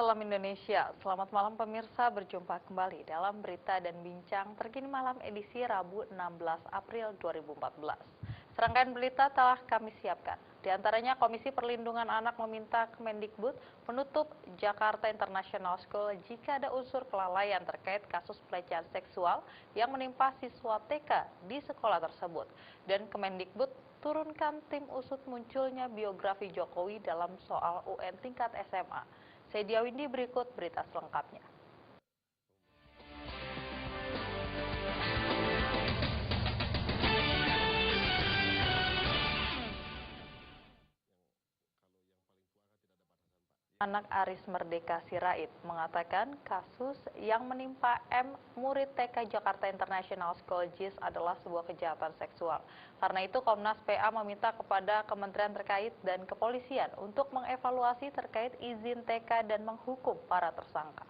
Salam Indonesia, selamat malam pemirsa, berjumpa kembali dalam berita dan bincang terkini malam edisi Rabu 16 April 2014. Serangkaian berita telah kami siapkan, di antaranya Komisi Perlindungan Anak meminta Kemendikbud menutup Jakarta International School jika ada unsur kelalaian terkait kasus pelecehan seksual yang menimpa siswa TK di sekolah tersebut. Dan Kemendikbud turunkan tim usut munculnya biografi Jokowi dalam soal UN tingkat SMA. Saya Dia Windy, berikut berita selengkapnya. Anak Aris Merdeka Sirait mengatakan kasus yang menimpa M, murid TK Jakarta International School JIS adalah sebuah kejahatan seksual. Karena itu Komnas PA meminta kepada kementerian terkait dan kepolisian untuk mengevaluasi terkait izin TK dan menghukum para tersangka.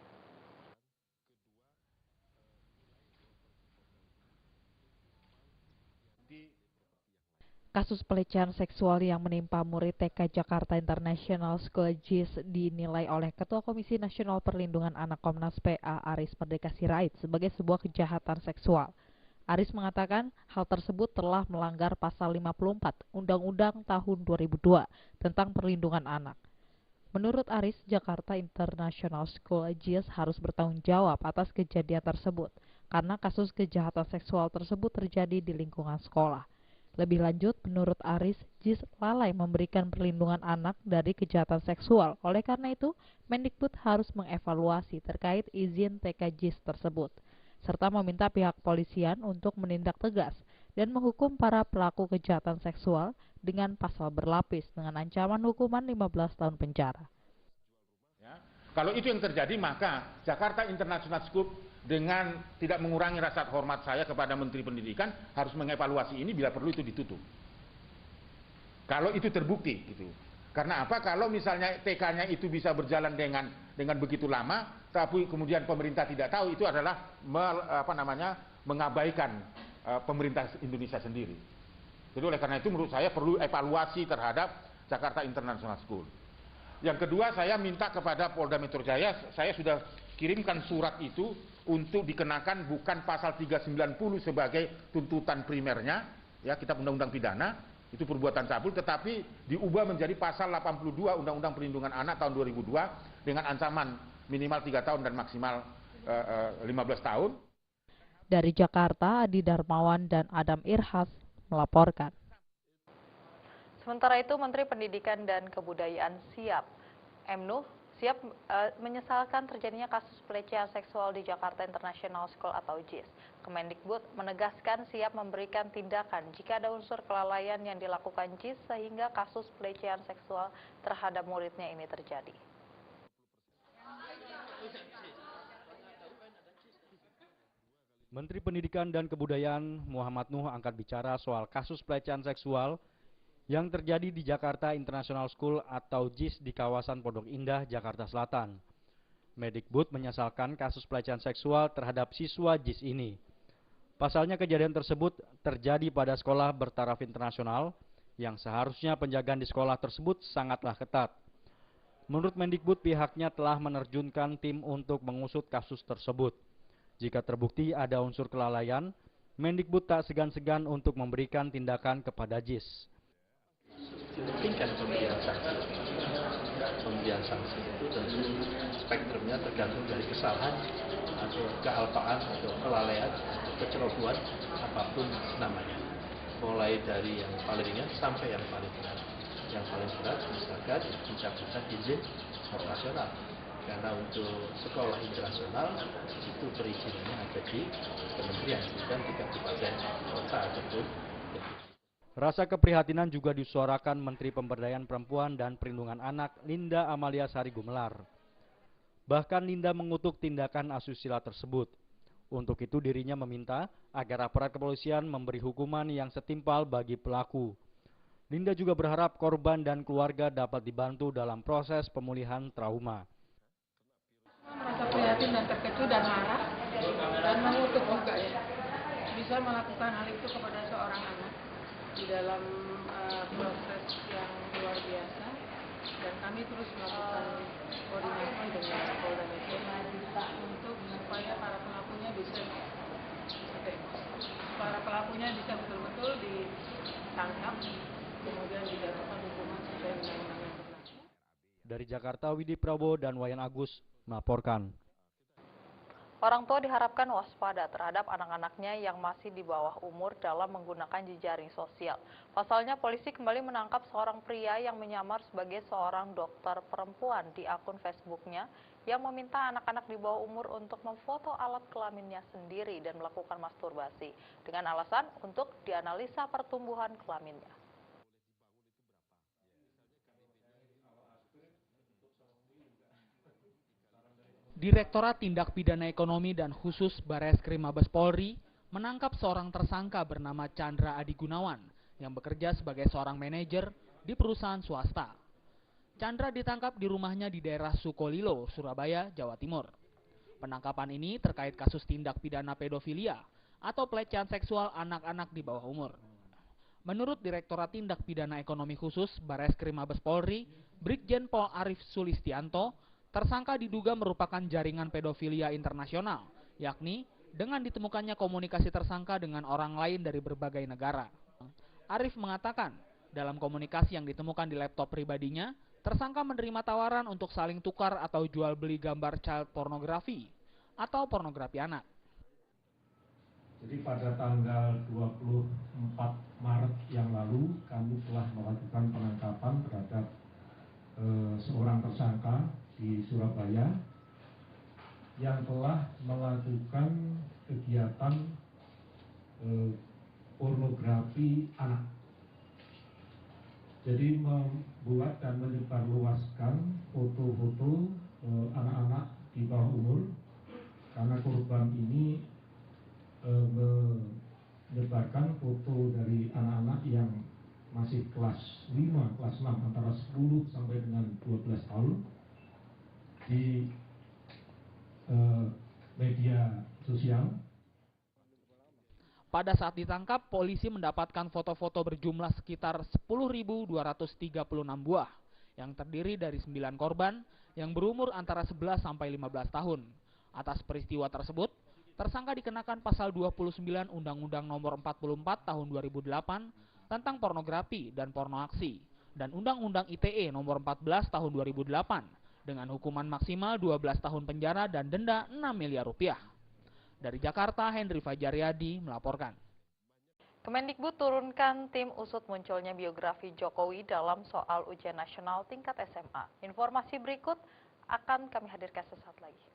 Kasus pelecehan seksual yang menimpa murid TK Jakarta International School JIS dinilai oleh Ketua Komisi Nasional Perlindungan Anak Komnas PA Aris Merdeka Sirait sebagai sebuah kejahatan seksual. Aris mengatakan hal tersebut telah melanggar pasal 54 Undang-Undang tahun 2002 tentang perlindungan anak. Menurut Aris, Jakarta International School JIS harus bertanggung jawab atas kejadian tersebut karena kasus kejahatan seksual tersebut terjadi di lingkungan sekolah. Lebih lanjut, menurut Aris, JIS lalai memberikan perlindungan anak dari kejahatan seksual. Oleh karena itu, Mendikbud harus mengevaluasi terkait izin TK JIS tersebut, serta meminta pihak polisian untuk menindak tegas dan menghukum para pelaku kejahatan seksual dengan pasal berlapis dengan ancaman hukuman 15 tahun penjara. Ya, kalau itu yang terjadi, maka Jakarta International School dengan tidak mengurangi rasa hormat saya kepada Menteri Pendidikan harus mengevaluasi ini, bila perlu itu ditutup. Kalau itu terbukti gitu. Karena apa? Kalau misalnya TK-nya itu bisa berjalan dengan begitu lama, tapi kemudian pemerintah tidak tahu, itu adalah mengabaikan pemerintah Indonesia sendiri. Jadi oleh karena itu menurut saya perlu evaluasi terhadap Jakarta International School. Yang kedua, saya minta kepada Polda Metro Jaya, saya sudah kirimkan surat itu untuk dikenakan bukan pasal 390 sebagai tuntutan primernya, ya, kitab undang-undang pidana, itu perbuatan cabul, tetapi diubah menjadi pasal 82 Undang-Undang Perlindungan Anak tahun 2002 dengan ancaman minimal 3 tahun dan maksimal 15 tahun. Dari Jakarta, Adi Darmawan dan Adam Irhas melaporkan. Sementara itu, Menteri Pendidikan dan Kebudayaan M. Nuh siap menyesalkan terjadinya kasus pelecehan seksual di Jakarta International School atau JIS. Kemendikbud menegaskan siap memberikan tindakan jika ada unsur kelalaian yang dilakukan JIS sehingga kasus pelecehan seksual terhadap muridnya ini terjadi. Menteri Pendidikan dan Kebudayaan Muhammad Nuh angkat bicara soal kasus pelecehan seksual yang terjadi di Jakarta International School atau JIS di kawasan Pondok Indah, Jakarta Selatan. Mendikbud menyesalkan kasus pelecehan seksual terhadap siswa JIS ini. Pasalnya kejadian tersebut terjadi pada sekolah bertaraf internasional yang seharusnya penjagaan di sekolah tersebut sangatlah ketat. Menurut Mendikbud, pihaknya telah menerjunkan tim untuk mengusut kasus tersebut. Jika terbukti ada unsur kelalaian, Mendikbud tak segan-segan untuk memberikan tindakan kepada JIS. Dimungkinkan pemberian sanksi itu tentu spektrumnya tergantung dari kesalahan atau kealpaan atau kelalaian atau kecerobohan apapun namanya, mulai dari yang paling ringan sampai yang paling berat. Yang paling berat misalkan pencabutan izin operasional, karena untuk sekolah internasional itu perizinannya ada di kementerian, bukan di kabupaten kota ataupun. Rasa keprihatinan juga disuarakan Menteri Pemberdayaan Perempuan dan Perlindungan Anak Linda Amalia Sari Gumelar. Bahkan Linda mengutuk tindakan asusila tersebut. Untuk itu dirinya meminta agar aparat kepolisian memberi hukuman yang setimpal bagi pelaku. Linda juga berharap korban dan keluarga dapat dibantu dalam proses pemulihan trauma. Merasa prihatin dan terkejut dan marah dan mengutuk juga ya, bisa melakukan hal itu kepada seorang anak di dalam proses yang luar biasa Dan kami terus melakukan koordinasi dengan Polda Metro untuk supaya para pelakunya bisa betul-betul ditangkap, kemudian dijatuhkan hukuman sesuai undang-undang yang berlaku. Dari Jakarta, Widi Prabowo dan Wayan Agus melaporkan. Orang tua diharapkan waspada terhadap anak-anaknya yang masih di bawah umur dalam menggunakan jejaring sosial. Pasalnya, polisi kembali menangkap seorang pria yang menyamar sebagai seorang dokter perempuan di akun Facebooknya yang meminta anak-anak di bawah umur untuk memfoto alat kelaminnya sendiri dan melakukan masturbasi dengan alasan untuk dianalisa pertumbuhan kelaminnya. Direktorat Tindak Pidana Ekonomi dan Khusus Bareskrim Mabes Polri menangkap seorang tersangka bernama Chandra Adi Gunawan yang bekerja sebagai seorang manajer di perusahaan swasta. Chandra ditangkap di rumahnya di daerah Sukolilo, Surabaya, Jawa Timur. Penangkapan ini terkait kasus tindak pidana pedofilia atau pelecehan seksual anak-anak di bawah umur. Menurut Direktorat Tindak Pidana Ekonomi Khusus Bareskrim Mabes Polri, Brigjen Pol Arif Sulistianto, tersangka diduga merupakan jaringan pedofilia internasional, yakni dengan ditemukannya komunikasi tersangka dengan orang lain dari berbagai negara. Arif mengatakan, dalam komunikasi yang ditemukan di laptop pribadinya, tersangka menerima tawaran untuk saling tukar atau jual beli gambar child pornografi atau pornografi anak. Jadi pada tanggal 24 Maret yang lalu, kami telah melakukan penangkapan terhadap seorang tersangka di Surabaya yang telah melakukan kegiatan pornografi anak. Jadi membuat dan menyebarluaskan foto-foto anak-anak di bawah umur, karena korban ini menyebarkan foto dari anak-anak yang masih kelas 5, kelas 6, antara 10 sampai dengan 12 tahun di media sosial. Pada saat ditangkap, polisi mendapatkan foto-foto berjumlah sekitar 10.236 buah yang terdiri dari 9 korban yang berumur antara 11 sampai 15 tahun. Atas peristiwa tersebut, tersangka dikenakan pasal 29 Undang-Undang Nomor 44 Tahun 2008 tentang pornografi dan pornoaksi dan Undang-Undang ITE Nomor 14 Tahun 2008 dengan hukuman maksimal 12 tahun penjara dan denda 6 miliar rupiah. Dari Jakarta, Henry Fajaryadi melaporkan. Kemendikbud turunkan tim usut munculnya biografi Jokowi dalam soal ujian nasional tingkat SMA. Informasi berikut akan kami hadirkan sesaat lagi.